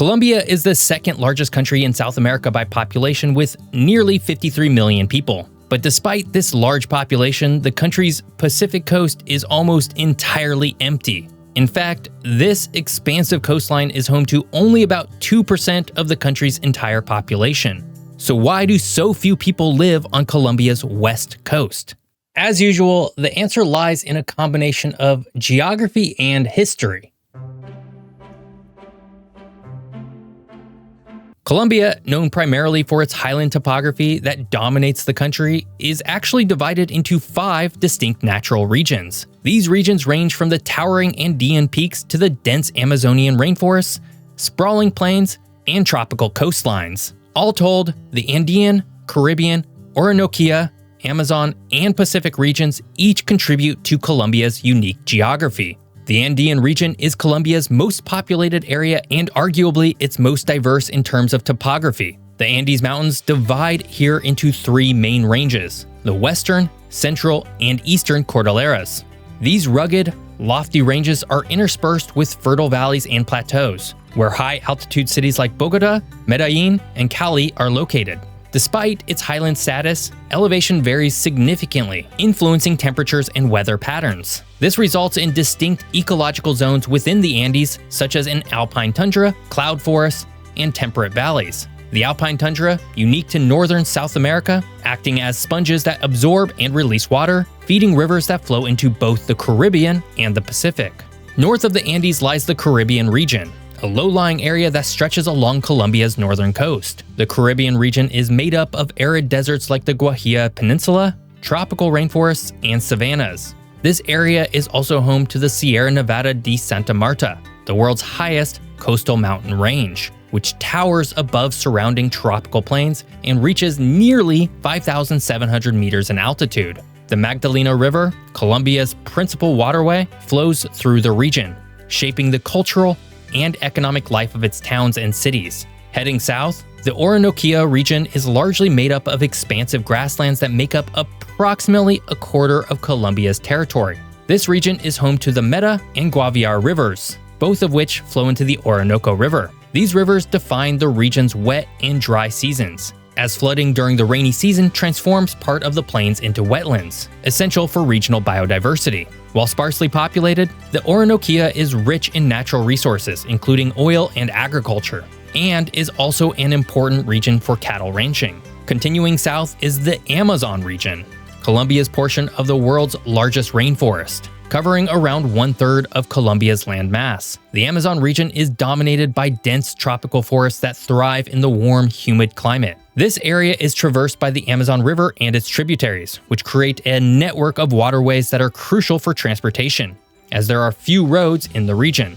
Colombia is the second largest country in South America by population with nearly 53 million people. But despite this large population, the country's Pacific coast is almost entirely empty. In fact, this expansive coastline is home to only about 2% of the country's entire population. So why do so few people live on Colombia's west coast? As usual, the answer lies in a combination of geography and history. Colombia, known primarily for its highland topography that dominates the country, is actually divided into 5 distinct natural regions. These regions range from the towering Andean peaks to the dense Amazonian rainforests, sprawling plains, and tropical coastlines. All told, the Andean, Caribbean, Orinoco, Amazon, and Pacific regions each contribute to Colombia's unique geography. The Andean region is Colombia's most populated area and arguably its most diverse in terms of topography. The Andes Mountains divide here into 3 main ranges: the western, central, and eastern Cordilleras. These rugged, lofty ranges are interspersed with fertile valleys and plateaus, where high-altitude cities like Bogota, Medellin, and Cali are located. Despite its highland status, elevation varies significantly, influencing temperatures and weather patterns. This results in distinct ecological zones within the Andes, such as an alpine tundra, cloud forests, and temperate valleys. The alpine tundra, unique to northern South America, acting as sponges that absorb and release water, feeding rivers that flow into both the Caribbean and the Pacific. North of the Andes lies the Caribbean region, a low-lying area that stretches along Colombia's northern coast. The Caribbean region is made up of arid deserts like the Guajira Peninsula, tropical rainforests, and savannas. This area is also home to the Sierra Nevada de Santa Marta, the world's highest coastal mountain range, which towers above surrounding tropical plains and reaches nearly 5,700 meters in altitude. The Magdalena River, Colombia's principal waterway, flows through the region, shaping the cultural and economic life of its towns and cities. Heading south, the Orinoco region is largely made up of expansive grasslands that make up approximately a quarter of Colombia's territory. This region is home to the Meta and Guaviare rivers, both of which flow into the Orinoco River. These rivers define the region's wet and dry seasons, as flooding during the rainy season transforms part of the plains into wetlands, essential for regional biodiversity. While sparsely populated, the Orinoco is rich in natural resources, including oil and agriculture, and is also an important region for cattle ranching. Continuing south is the Amazon region, Colombia's portion of the world's largest rainforest, covering around 1/3 of Colombia's landmass. The Amazon region is dominated by dense tropical forests that thrive in the warm, humid climate. This area is traversed by the Amazon River and its tributaries, which create a network of waterways that are crucial for transportation, as there are few roads in the region.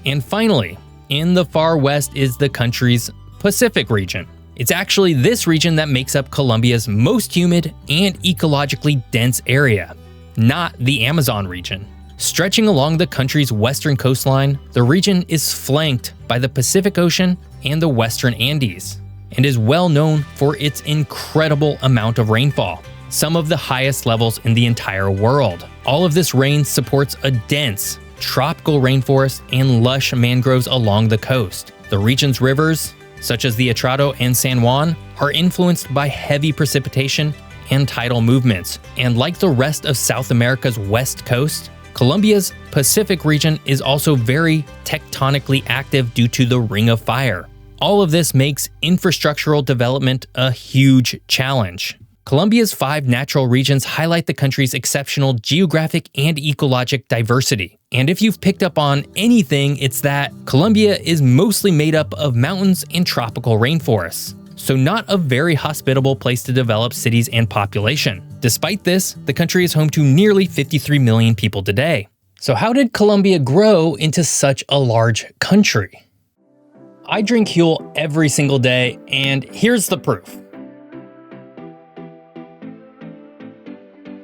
And finally, in the far west is the country's Pacific region. It's actually this region that makes up Colombia's most humid and ecologically dense area, not the Amazon region. Stretching along the country's western coastline, the region is flanked by the Pacific Ocean and the western Andes, and is well known for its incredible amount of rainfall, some of the highest levels in the entire world. All of this rain supports a dense, tropical rainforest and lush mangroves along the coast. The region's rivers, such as the Atrato and San Juan, are influenced by heavy precipitation and tidal movements, and like the rest of South America's west coast, Colombia's Pacific region is also very tectonically active due to the Ring of Fire. All of this makes infrastructural development a huge challenge. Colombia's 5 natural regions highlight the country's exceptional geographic and ecologic diversity. And if you've picked up on anything, it's that Colombia is mostly made up of mountains and tropical rainforests, so not a very hospitable place to develop cities and population. Despite this, the country is home to nearly 53 million people today. So how did Colombia grow into such a large country? I drink Huel every single day, and here's the proof.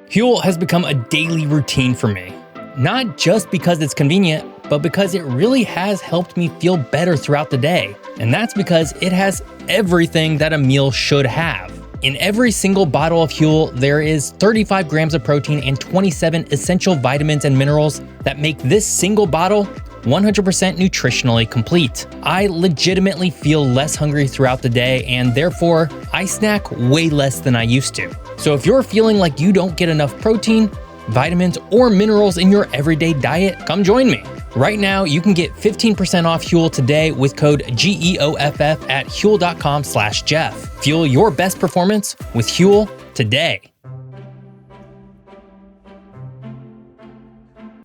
Huel has become a daily routine for me, not just because it's convenient, but because it really has helped me feel better throughout the day. And that's because it has everything that a meal should have. In every single bottle of Huel, there is 35 grams of protein and 27 essential vitamins and minerals that make this single bottle 100% nutritionally complete. I legitimately feel less hungry throughout the day, and therefore, I snack way less than I used to. So if you're feeling like you don't get enough protein, vitamins, or minerals in your everyday diet, come join me. Right now, you can get 15% off Huel today with code GEOFF at Huel.com/Geoff. Fuel your best performance with Huel today.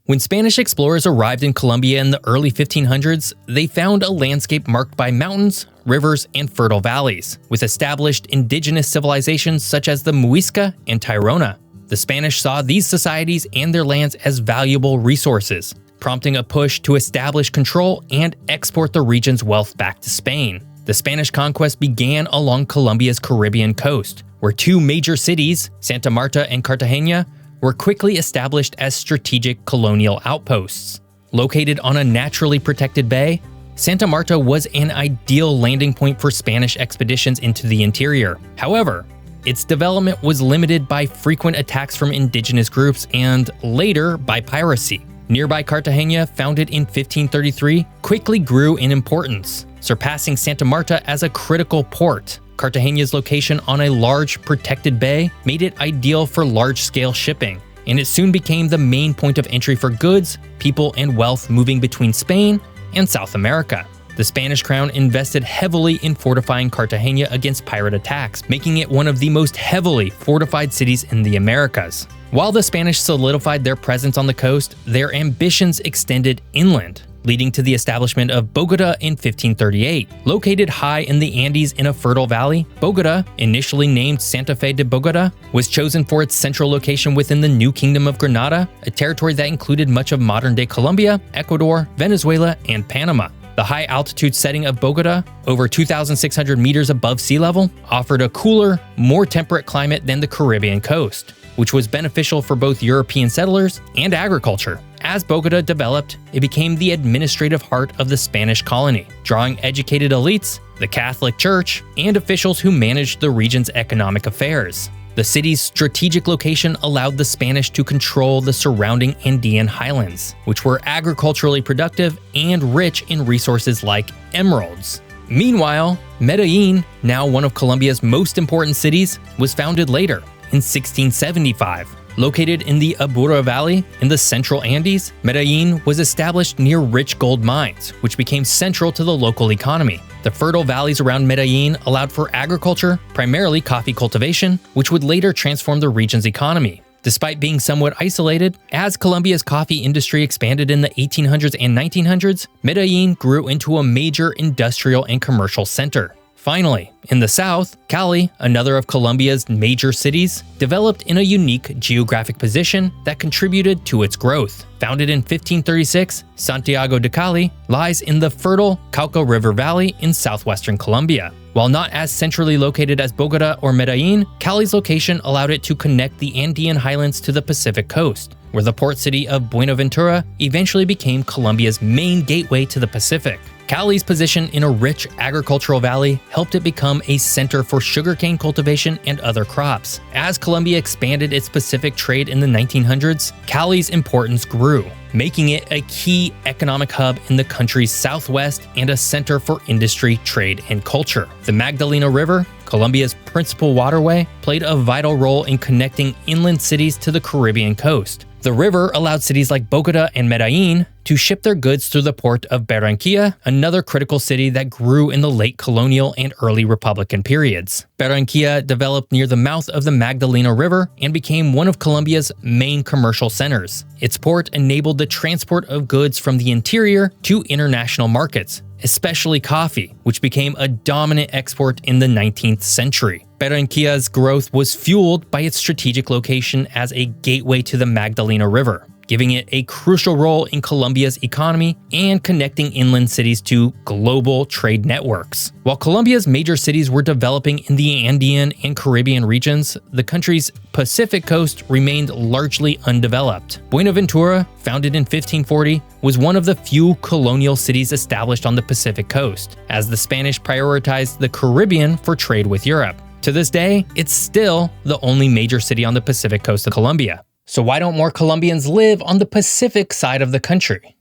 When Spanish explorers arrived in Colombia in the early 1500s, they found a landscape marked by mountains, rivers, and fertile valleys, with established indigenous civilizations such as the Muisca and Tairona. The Spanish saw these societies and their lands as valuable resources, prompting a push to establish control and export the region's wealth back to Spain. The Spanish conquest began along Colombia's Caribbean coast, where two major cities, Santa Marta and Cartagena, were quickly established as strategic colonial outposts. Located on a naturally protected bay, Santa Marta was an ideal landing point for Spanish expeditions into the interior. However, its development was limited by frequent attacks from indigenous groups and, later, by piracy. Nearby Cartagena, founded in 1533, quickly grew in importance, surpassing Santa Marta as a critical port. Cartagena's location on a large, protected bay made it ideal for large-scale shipping, and it soon became the main point of entry for goods, people, and wealth moving between Spain and South America. The Spanish crown invested heavily in fortifying Cartagena against pirate attacks, making it one of the most heavily fortified cities in the Americas. While the Spanish solidified their presence on the coast, their ambitions extended inland, leading to the establishment of Bogota in 1538. Located high in the Andes in a fertile valley, Bogota, initially named Santa Fe de Bogota, was chosen for its central location within the new Kingdom of Granada, a territory that included much of modern-day Colombia, Ecuador, Venezuela, and Panama. The high-altitude setting of Bogota, over 2,600 meters above sea level, offered a cooler, more temperate climate than the Caribbean coast, which was beneficial for both European settlers and agriculture. As Bogota developed, it became the administrative heart of the Spanish colony, drawing educated elites, the Catholic Church, and officials who managed the region's economic affairs. The city's strategic location allowed the Spanish to control the surrounding Andean highlands, which were agriculturally productive and rich in resources like emeralds. Meanwhile, Medellin, now one of Colombia's most important cities, was founded later, in 1675. Located in the Abura Valley in the central Andes, Medellin was established near rich gold mines, which became central to the local economy. The fertile valleys around Medellin allowed for agriculture, primarily coffee cultivation, which would later transform the region's economy. Despite being somewhat isolated, as Colombia's coffee industry expanded in the 1800s and 1900s, Medellin grew into a major industrial and commercial center. Finally, in the south, Cali, another of Colombia's major cities, developed in a unique geographic position that contributed to its growth. Founded in 1536, Santiago de Cali lies in the fertile Cauca River Valley in southwestern Colombia. While not as centrally located as Bogota or Medellin, Cali's location allowed it to connect the Andean highlands to the Pacific coast, where the port city of Buenaventura eventually became Colombia's main gateway to the Pacific. Cali's position in a rich agricultural valley helped it become a center for sugarcane cultivation and other crops. As Colombia expanded its Pacific trade in the 1900s, Cali's importance grew, making it a key economic hub in the country's southwest and a center for industry, trade, and culture. The Magdalena River, Colombia's principal waterway, played a vital role in connecting inland cities to the Caribbean coast. The river allowed cities like Bogota and Medellin to ship their goods through the port of Barranquilla, another critical city that grew in the late colonial and early Republican periods. Barranquilla developed near the mouth of the Magdalena River and became one of Colombia's main commercial centers. Its port enabled the transport of goods from the interior to international markets, especially coffee, which became a dominant export in the 19th century. Barranquilla's growth was fueled by its strategic location as a gateway to the Magdalena River, giving it a crucial role in Colombia's economy and connecting inland cities to global trade networks. While Colombia's major cities were developing in the Andean and Caribbean regions, the country's Pacific coast remained largely undeveloped. Buenaventura, founded in 1540, was one of the few colonial cities established on the Pacific coast, as the Spanish prioritized the Caribbean for trade with Europe. To this day, it's still the only major city on the Pacific coast of Colombia. So why don't more Colombians live on the Pacific side of the country?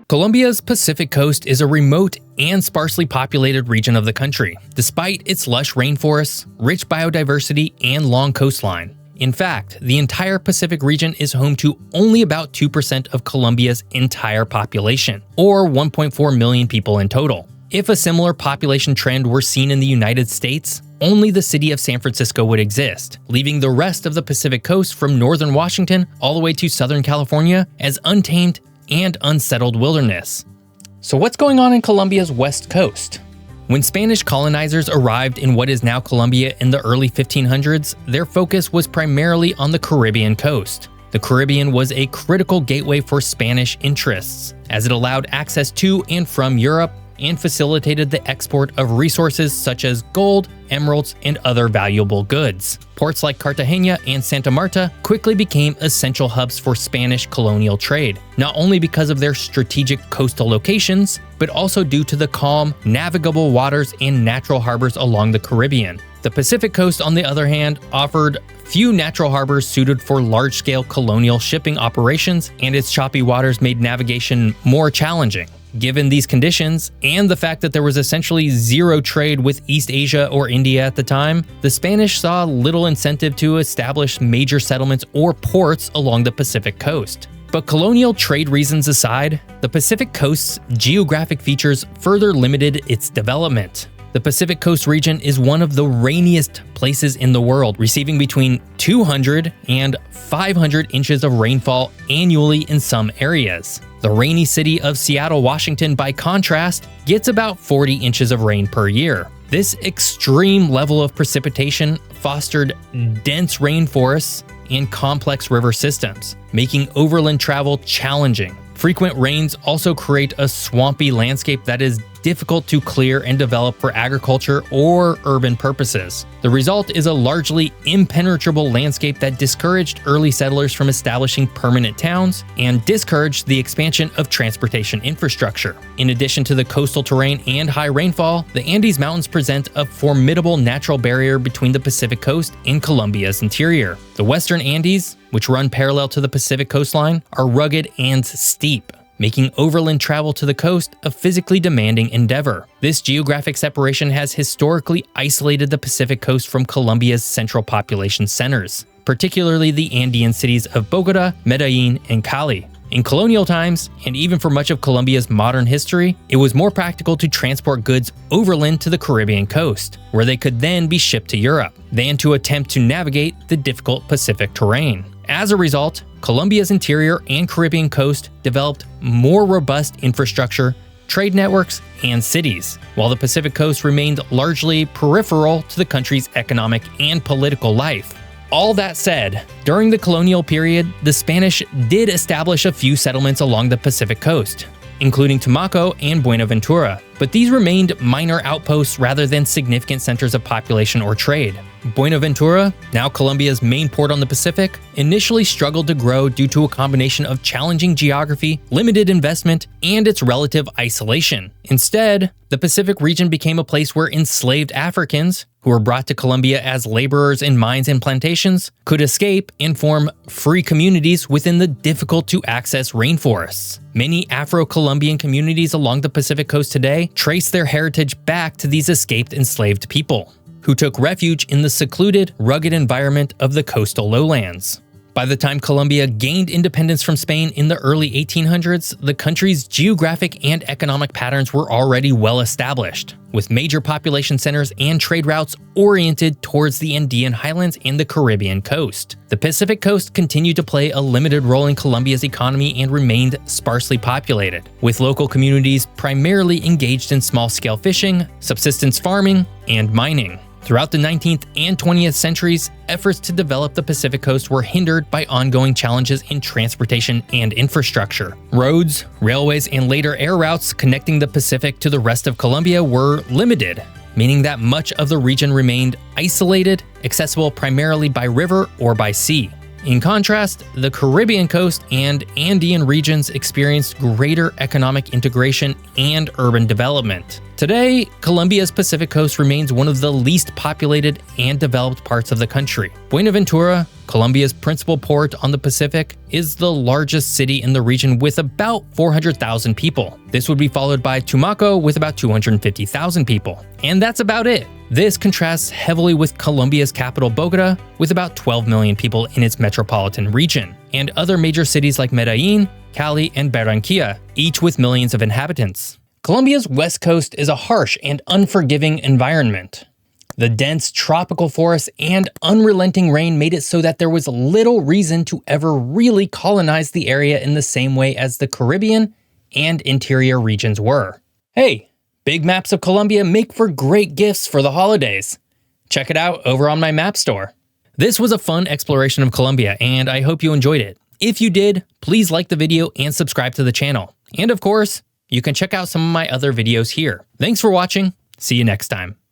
Colombia's Pacific coast is a remote and sparsely populated region of the country, despite its lush rainforests, rich biodiversity, and long coastline. In fact, the entire Pacific region is home to only about 2% of Colombia's entire population, or 1.4 million people in total. If a similar population trend were seen in the United States, only the city of San Francisco would exist, leaving the rest of the Pacific coast from northern Washington all the way to southern California as untamed and unsettled wilderness. So what's going on in Colombia's west coast? When Spanish colonizers arrived in what is now Colombia in the early 1500s, their focus was primarily on the Caribbean coast. The Caribbean was a critical gateway for Spanish interests, as it allowed access to and from Europe and facilitated the export of resources such as gold, emeralds, and other valuable goods. Ports like Cartagena and Santa Marta quickly became essential hubs for Spanish colonial trade, not only because of their strategic coastal locations, but also due to the calm, navigable waters and natural harbors along the Caribbean. The Pacific coast, on the other hand, offered few natural harbors suited for large-scale colonial shipping operations, and its choppy waters made navigation more challenging. Given these conditions, and the fact that there was essentially zero trade with East Asia or India at the time, the Spanish saw little incentive to establish major settlements or ports along the Pacific coast. But colonial trade reasons aside, the Pacific coast's geographic features further limited its development. The Pacific Coast region is one of the rainiest places in the world, receiving between 200 and 500 inches of rainfall annually in some areas. The rainy city of Seattle, Washington, by contrast, gets about 40 inches of rain per year. This extreme level of precipitation fostered dense rainforests and complex river systems, making overland travel challenging. Frequent rains also create a swampy landscape that is difficult to clear and develop for agriculture or urban purposes. The result is a largely impenetrable landscape that discouraged early settlers from establishing permanent towns and discouraged the expansion of transportation infrastructure. In addition to the coastal terrain and high rainfall, the Andes Mountains present a formidable natural barrier between the Pacific coast and Colombia's interior. The Western Andes, which run parallel to the Pacific coastline, are rugged and steep, making overland travel to the coast a physically demanding endeavor. This geographic separation has historically isolated the Pacific coast from Colombia's central population centers, particularly the Andean cities of Bogota, Medellin, and Cali. In colonial times, and even for much of Colombia's modern history, it was more practical to transport goods overland to the Caribbean coast, where they could then be shipped to Europe, than to attempt to navigate the difficult Pacific terrain. As a result, Colombia's interior and Caribbean coast developed more robust infrastructure, trade networks, and cities, while the Pacific coast remained largely peripheral to the country's economic and political life. All that said, during the colonial period, the Spanish did establish a few settlements along the Pacific coast, including Tumaco and Buenaventura, but these remained minor outposts rather than significant centers of population or trade. Buenaventura, now Colombia's main port on the Pacific, initially struggled to grow due to a combination of challenging geography, limited investment, and its relative isolation. Instead, the Pacific region became a place where enslaved Africans, who were brought to Colombia as laborers in mines and plantations, could escape and form free communities within the difficult-to-access rainforests. Many Afro-Colombian communities along the Pacific coast today trace their heritage back to these escaped enslaved people, who took refuge in the secluded, rugged environment of the coastal lowlands. By the time Colombia gained independence from Spain in the early 1800s, the country's geographic and economic patterns were already well established, with major population centers and trade routes oriented towards the Andean highlands and the Caribbean coast. The Pacific coast continued to play a limited role in Colombia's economy and remained sparsely populated, with local communities primarily engaged in small-scale fishing, subsistence farming, and mining. Throughout the 19th and 20th centuries, efforts to develop the Pacific coast were hindered by ongoing challenges in transportation and infrastructure. Roads, railways, and later air routes connecting the Pacific to the rest of Colombia were limited, meaning that much of the region remained isolated, accessible primarily by river or by sea. In contrast, the Caribbean coast and Andean regions experienced greater economic integration and urban development. Today, Colombia's Pacific coast remains one of the least populated and developed parts of the country. Buenaventura, Colombia's principal port on the Pacific is the largest city in the region with about 400,000 people. This would be followed by Tumaco with about 250,000 people. And that's about it. This contrasts heavily with Colombia's capital Bogota with about 12 million people in its metropolitan region, and other major cities like Medellin, Cali, and Barranquilla, each with millions of inhabitants. Colombia's west coast is a harsh and unforgiving environment. The dense tropical forests and unrelenting rain made it so that there was little reason to ever really colonize the area in the same way as the Caribbean and interior regions were. Hey, big maps of Colombia make for great gifts for the holidays. Check it out over on my map store. This was a fun exploration of Colombia, and I hope you enjoyed it. If you did, please like the video and subscribe to the channel. And of course, you can check out some of my other videos here. Thanks for watching. See you next time.